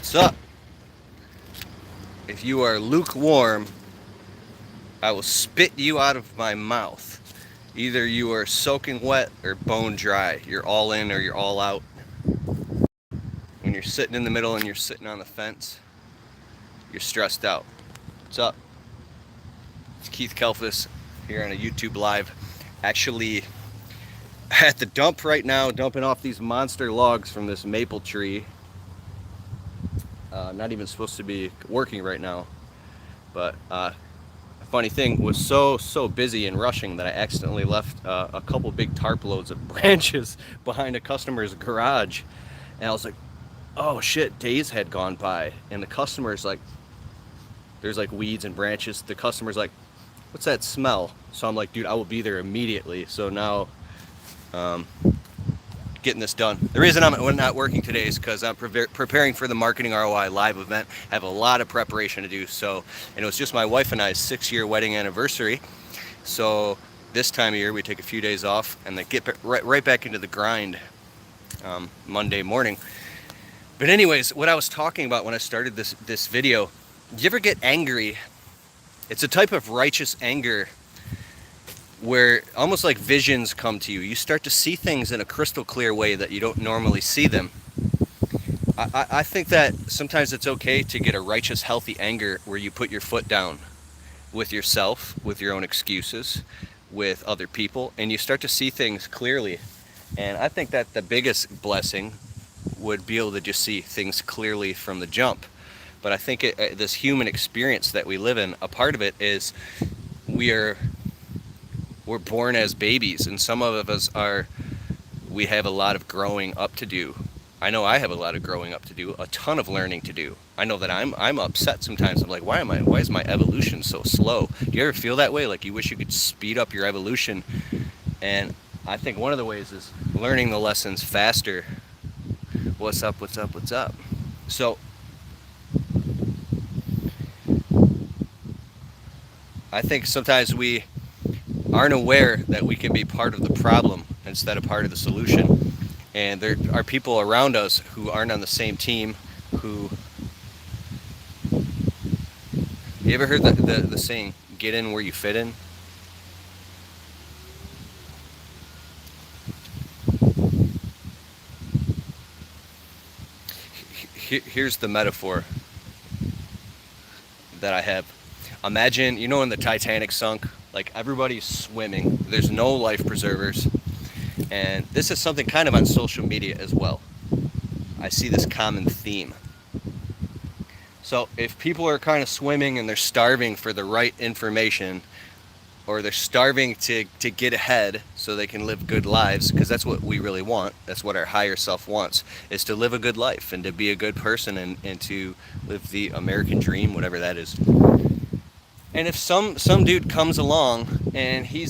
What's up? If you are lukewarm, I will spit you out of my mouth. Either you are soaking wet or bone dry. You're all in or you're all out. When you're sitting in the middle and you're sitting on the fence, you're stressed out. What's up? It's Keith Kalfas here on a YouTube Live. Actually, at the dump right now, dumping off these monster logs from this maple tree. Not even supposed to be working right now, but funny thing was so busy and rushing that I accidentally left a couple big tarp loads of branches behind a customer's garage, and I was like, oh shit, days had gone by, and the customer's like, there's like weeds and branches. The customer's like, what's that smell? So I'm like, dude, I will be there immediately. So now getting this done. The reason I'm not working today is because I'm preparing for the Marketing ROI live event. I have a lot of preparation to do. So, and it was just my wife and I's 6-year wedding anniversary. So this time of year we take a few days off and then get right back into the grind Monday morning. But anyways, what I was talking about when I started this video, do you ever get angry? It's a type of righteous anger where almost like visions come to you. You start to see things in a crystal clear way that you don't normally see them. I think that sometimes it's okay to get a righteous, healthy anger where you put your foot down with yourself, with your own excuses, with other people, and you start to see things clearly. And I think that the biggest blessing would be able to just see things clearly from the jump. But I think this human experience that we live in, a part of it is we're born as babies, and some of us we have a lot of growing up to do. I know I have a lot of growing up to do, a ton of learning to do. I know that I'm upset sometimes. I'm like, why is my evolution so slow? Do you ever feel that way? Like you wish you could speed up your evolution? And I think one of the ways is learning the lessons faster. What's up? So I think sometimes we aren't aware that we can be part of the problem instead of part of the solution. And there are people around us who aren't on the same team who... You ever heard the saying, get in where you fit in? Here's the metaphor that I have. Imagine, you know, when the Titanic sunk, like everybody's swimming, there's no life preservers, and this is something kind of on social media as well. I see this common theme. So if people are kind of swimming and they're starving for the right information, or they're starving to get ahead so they can live good lives, because that's what we really want, that's what our higher self wants, is to live a good life and to be a good person and to live the American dream, whatever that is. And if some dude comes along and he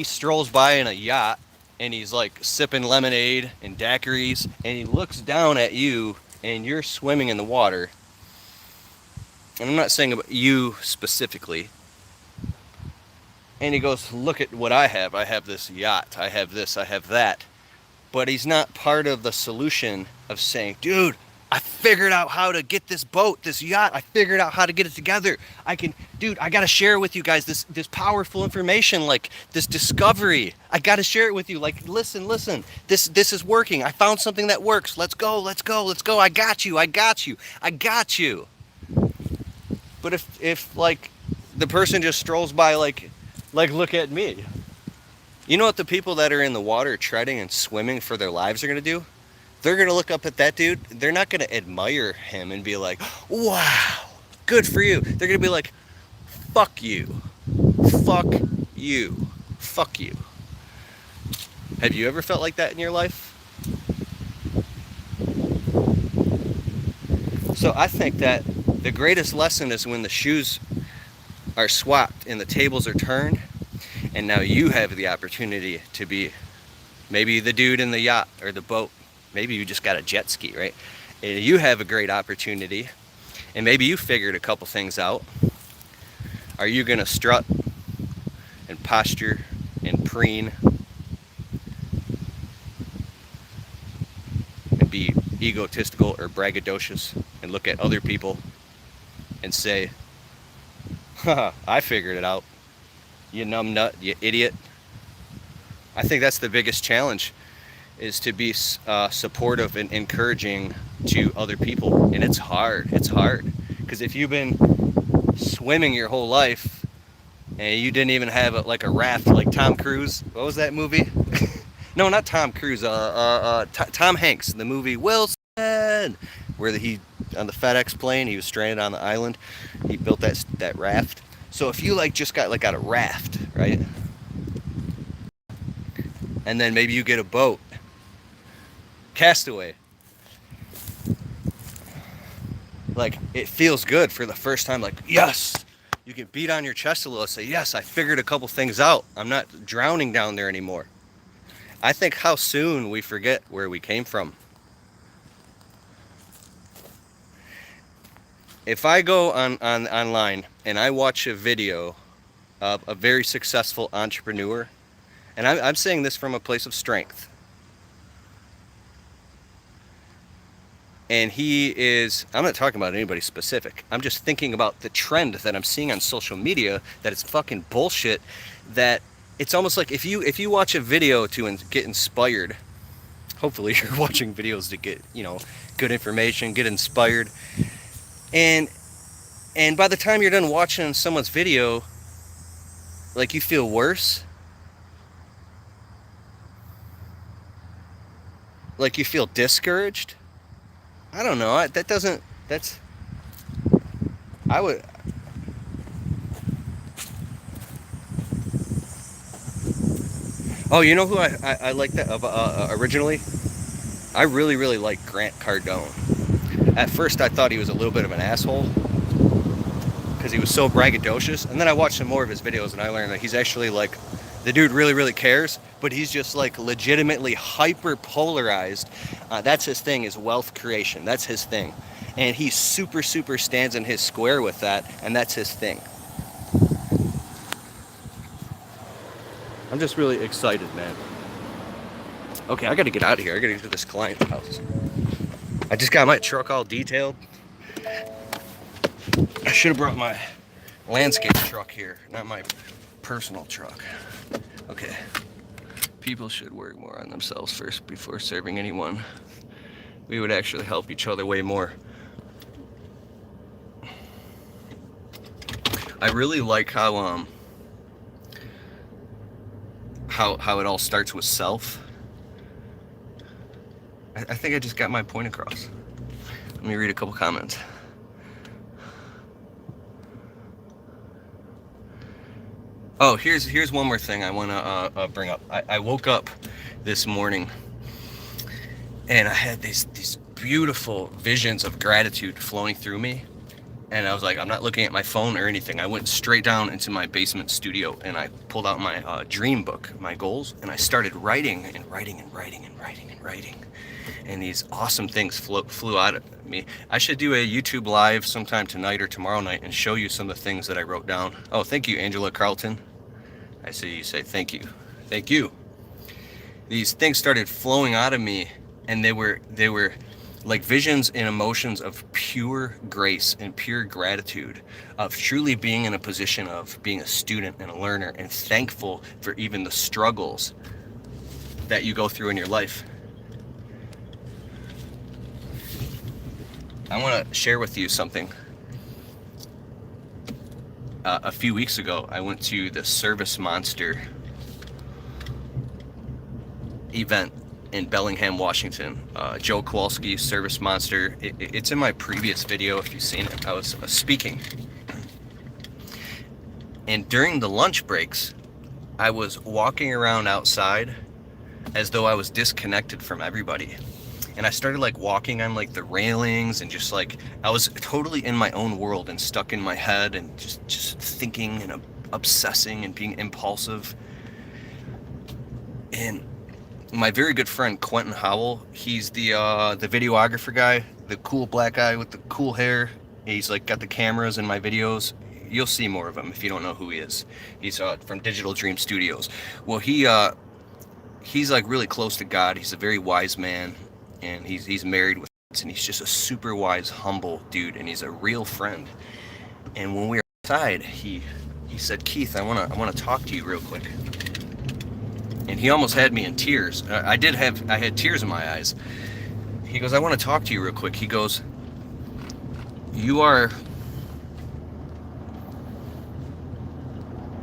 strolls by in a yacht and he's like sipping lemonade and daiquiris, and he looks down at you and you're swimming in the water, and I'm not saying about you specifically, and he goes, look at what I have this yacht, I have this, I have that, but he's not part of the solution of saying, dude, I figured out how to get this boat, this yacht. I figured out how to get it together. I gotta share with you guys this powerful information, like this discovery. I gotta share it with you. Like, listen. This is working. I found something that works. Let's go. I got you. But if like the person just strolls by, like look at me. You know what the people that are in the water treading and swimming for their lives are gonna do? They're going to look up at that dude. They're not going to admire him and be like, wow, good for you. They're going to be like, fuck you. Have you ever felt like that in your life? So I think that the greatest lesson is when the shoes are swapped and the tables are turned, and now you have the opportunity to be maybe the dude in the yacht or the boat. Maybe you just got a jet ski, right? And you have a great opportunity, and maybe you figured a couple things out. Are you gonna strut and posture and preen and be egotistical or braggadocious and look at other people and say, haha, I figured it out, you numbnut, you idiot. I think that's the biggest challenge, is to be supportive and encouraging to other people. And it's hard. It's hard. Because if you've been swimming your whole life and you didn't even have a raft like Tom Cruise. What was that movie? No, not Tom Cruise. Tom Hanks, the movie Wilson, where he on the FedEx plane, he was stranded on the island. He built that raft. So if you just got a raft, right? And then maybe you get a boat. Castaway. It feels good for the first time, yes! You can beat on your chest a little, say, yes, I figured a couple things out. I'm not drowning down there anymore. I think how soon we forget where we came from. If I go online and I watch a video of a very successful entrepreneur, and I'm saying this from a place of strength, and I'm not talking about anybody specific. I'm just thinking about the trend that I'm seeing on social media, that it's fucking bullshit, that it's almost like if you watch a video to get inspired, hopefully you're watching videos to get, good information, get inspired. And by the time you're done watching someone's video, you feel worse. You feel discouraged. I don't know. I would. Oh, you know who I like that originally? I really, really like Grant Cardone. At first I thought he was a little bit of an asshole because he was so braggadocious. And then I watched some more of his videos and I learned that he's actually the dude really, really cares, but he's just legitimately hyper polarized. That's his thing, is wealth creation. That's his thing. And he super, super stands in his square with that, and that's his thing. I'm just really excited, man. Okay, I gotta get out of here. I gotta get to this client's house. I just got my truck all detailed. I should have brought my landscape truck here, not my personal truck. Okay. People should work more on themselves first before serving anyone. We would actually help each other way more. I really like how it all starts with self. I think I just got my point across. Let me read a couple comments. Oh, here's one more thing I want to bring up. I woke up this morning and I had these beautiful visions of gratitude flowing through me. And I was like, I'm not looking at my phone or anything. I went straight down into my basement studio and I pulled out my dream book, my goals, and I started writing and writing and writing and writing and writing. And these awesome things flew out at me. I should do a YouTube live sometime tonight or tomorrow night and show you some of the things that I wrote down. Oh, thank you, Angela Carlton. I see you say thank you. Thank you. These things started flowing out of me, and they were like visions and emotions of pure grace and pure gratitude, of truly being in a position of being a student and a learner and thankful for even the struggles that you go through in your life. I want to share with you something. A few weeks ago, I went to the Service Monster event in Bellingham, Washington. Joe Kowalski, Service Monster. It's in my previous video if you've seen it. I was speaking. And during the lunch breaks, I was walking around outside as though I was disconnected from everybody. And I started walking on the railings and just I was totally in my own world and stuck in my head and just thinking and obsessing and being impulsive. And my very good friend Quentin Howell, he's the videographer guy, the cool black guy with the cool hair. He's got the cameras in my videos. You'll see more of him if you don't know who he is. He's from Digital Dream Studios. Well, he's really close to God. He's a very wise man. And he's married with and he's just a super wise, humble dude, and he's a real friend. And when we were outside, he said, Keith, I wanna talk to you real quick. And he almost had me in tears. I had tears in my eyes. He goes, I want to talk to you real quick. He goes, you are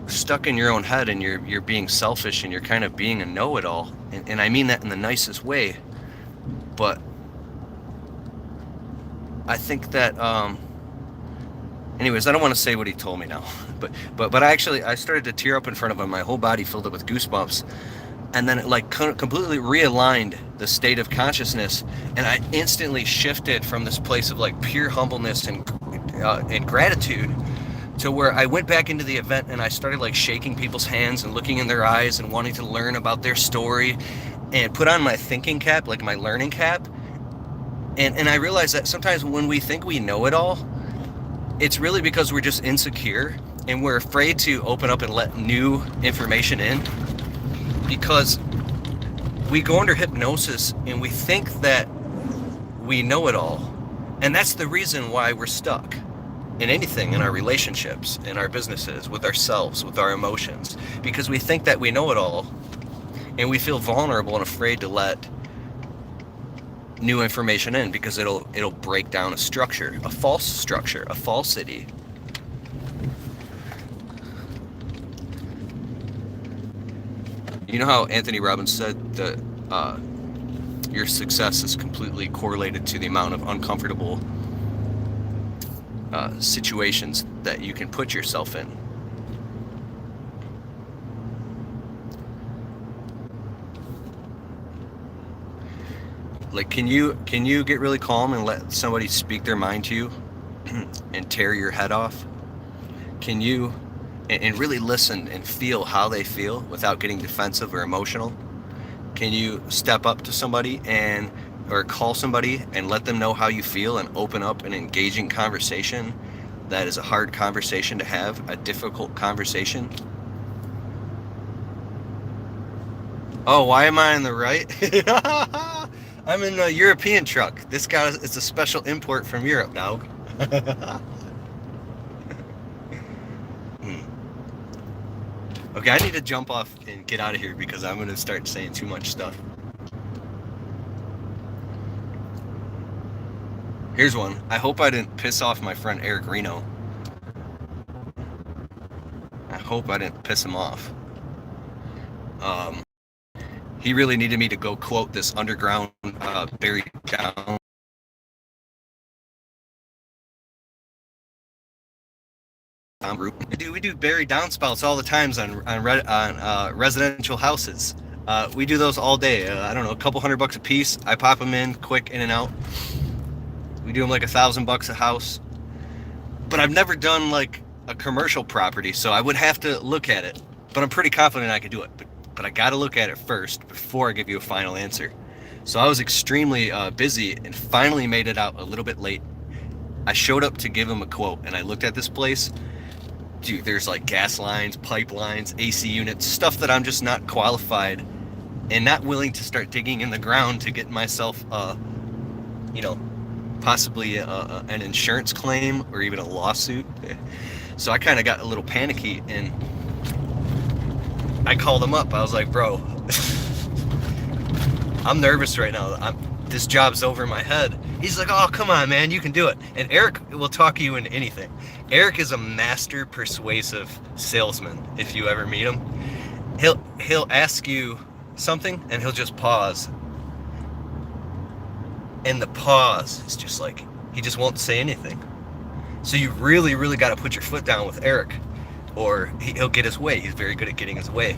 stuck in your own head, and you're being selfish, and you're kind of being a know-it-all. And I mean that in the nicest way. But I think that, anyways, I don't want to say what he told me now. But I started to tear up in front of him. My whole body filled up with goosebumps. And then it like completely realigned the state of consciousness, and I instantly shifted from this place of like pure humbleness and gratitude to where I went back into the event, and I started like shaking people's hands and looking in their eyes and wanting to learn about their story, and put on my thinking cap, like my learning cap. And I realized that sometimes when we think we know it all, it's really because we're just insecure and we're afraid to open up and let new information in. Because we go under hypnosis and we think that we know it all. And that's the reason why we're stuck in anything, in our relationships, in our businesses, with ourselves, with our emotions. Because we think that we know it all, and we feel vulnerable and afraid to let new information in, because it'll break down a structure, a falsity. You know how Anthony Robbins said that your success is completely correlated to the amount of uncomfortable situations that you can put yourself in. Like, can you get really calm and let somebody speak their mind to you and tear your head off? Can you and really listen and feel how they feel without getting defensive or emotional? Can you step up to somebody or call somebody and let them know how you feel and open up an engaging conversation that is a hard conversation to have, a difficult conversation? Oh, why am I on the right? I'm in a European truck. This guy is a special import from Europe, dog. Okay, I need to jump off and get out of here because I'm going to start saying too much stuff. Here's one. I hope I didn't piss off my friend Eric Reno. I hope I didn't piss him off. He really needed me to go quote this underground buried down group. We do buried downspouts all the times on residential houses. We do those all day. I don't know, a couple $100 a piece. I pop them in quick, in and out. We do them like $1,000 a house. But I've never done like a commercial property, so I would have to look at it. But I'm pretty confident I could do it. But I got to look at it first before I give you a final answer. So I was extremely busy and finally made it out a little bit late. I showed up to give him a quote, and I looked at this place. Dude, there's like gas lines, pipelines, AC units, stuff that I'm just not qualified and not willing to start digging in the ground to get myself, possibly an insurance claim or even a lawsuit. So I kind of got a little panicky, and I called him up. I was like, bro, I'm nervous right now. This job's over my head. He's like, oh, come on, man, you can do it. And Eric will talk you into anything. Eric is a master persuasive salesman. If you ever meet him, he'll ask you something and he'll just pause. And the pause is just like, he just won't say anything. So you really, really got to put your foot down with Eric, or he'll get his way. He's very good at getting his way.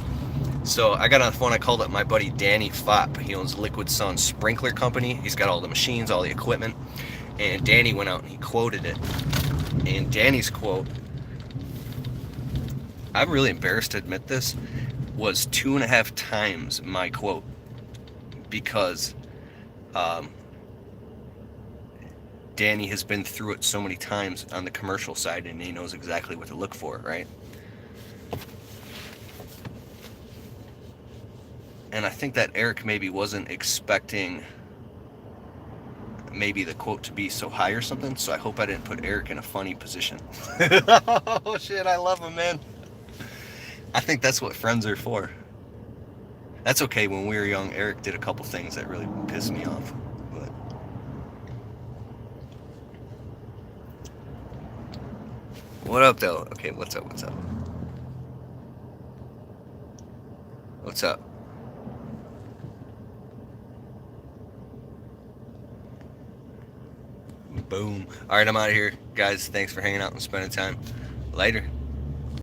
So I got on the phone, I called up my buddy Danny Fopp. He owns Liquid Sun Sprinkler Company. He's got all the machines, all the equipment. And Danny went out and he quoted it. And Danny's quote, I'm really embarrassed to admit this, was 2.5 times my quote. Because Danny has been through it so many times on the commercial side, and he knows exactly what to look for, right? And I think that Eric maybe wasn't expecting maybe the quote to be so high or something, so I hope I didn't put Eric in a funny position. Oh shit, I love him, man. I think that's what friends are for. That's okay. When we were young, Eric did a couple things that really pissed me off. But what up, though? Okay, what's up? What's up? What's up? Boom. All right, I'm out of here, guys. Thanks for hanging out and spending time. Later.